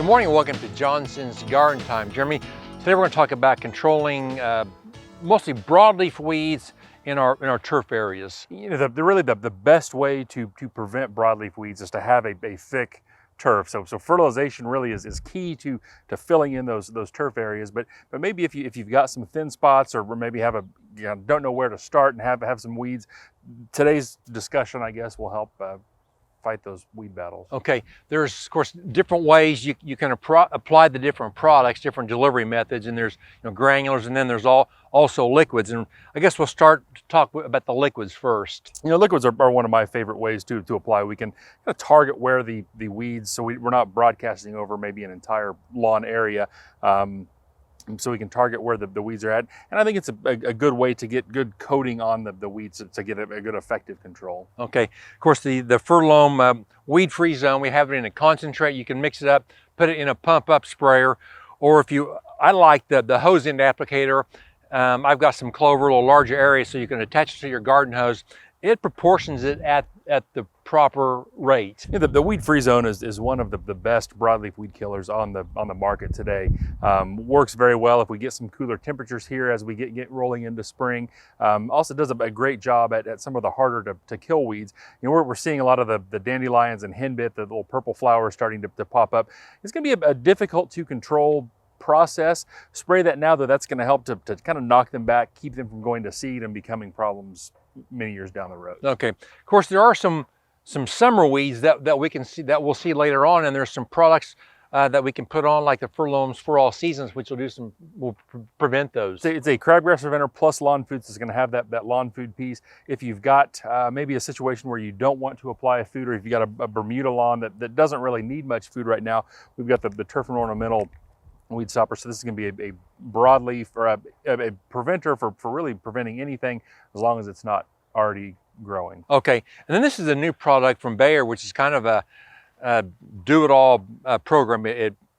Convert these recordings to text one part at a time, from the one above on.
Good morning and welcome to Johnson's Garden Time. Jeremy, today we're going to talk about controlling mostly broadleaf weeds in our turf areas. You know, the best way to prevent broadleaf weeds is to have a thick turf. So fertilization really is key to filling in those turf areas. But maybe if you've got some thin spots, or maybe don't know where to start and have some weeds, today's discussion, I guess, will help fight those weed battles. Okay, there's of course different ways you can apply the different products, different delivery methods, and there's granulars, and then there's also liquids. And I guess we'll start to talk about the liquids first. Liquids are one of my favorite ways to apply. We can kind of target where the weeds, so we're not broadcasting over maybe an entire lawn area. So we can target where the weeds are at. And I think it's a good way to get good coating on the weeds to get a good effective control. Okay, of course the Furlough weed-free zone, we have it in a concentrate. You can mix it up, put it in a pump-up sprayer, or I like the hose end applicator. I've got some clover, a little larger area, so you can attach it to your garden hose. It proportions it at the proper rate. Yeah, the weed-free zone is one of the best broadleaf weed killers on the market today. Works very well if we get some cooler temperatures here as we get rolling into spring. Also does a great job at some of the harder to kill weeds. We're seeing a lot of the dandelions and henbit, the little purple flowers starting to pop up. It's going to be a difficult to control process. Spray that now, though. That's going to help to kind of knock them back, keep them from going to seed and becoming problems many years down the road. Okay, of course there are some summer weeds that we can see, that we'll see later on, and there's some products that we can put on, like the Furloughs for all seasons, which will prevent those. It's a crabgrass preventer plus lawn foods. It's going to have that lawn food piece. If you've got maybe a situation where you don't want to apply a food, or if you've got a Bermuda lawn that doesn't really need much food right now, we've got the turf and ornamental weed stopper. So this is going to be a broadleaf, or a preventer for really preventing anything, as long as it's not already growing. Okay, and then this is a new product from Bayer, which is kind of a do-it-all program.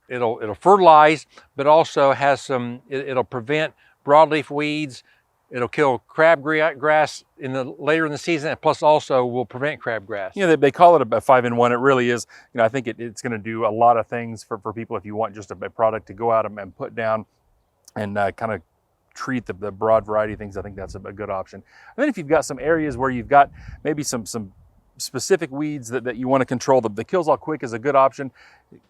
It'll fertilize, but also has it'll prevent broadleaf weeds. It'll kill crabgrass later in the season, and plus also will prevent crabgrass. They call it a 5-in-1. It really is. I think it's going to do a lot of things for people. If you want just a product to go out and put down and kind of treat the broad variety of things, I think that's a good option. And then if you've got some areas where you've got maybe some specific weeds that you want to control, the Kills All Quick is a good option.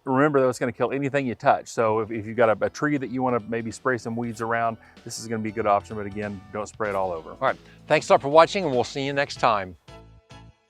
Remember, though, it's going to kill anything you touch. So if you've got a tree that you want to maybe spray some weeds around, this is going to be a good option. But again, don't spray it all over. All right, thanks a lot for watching, and we'll see you next time.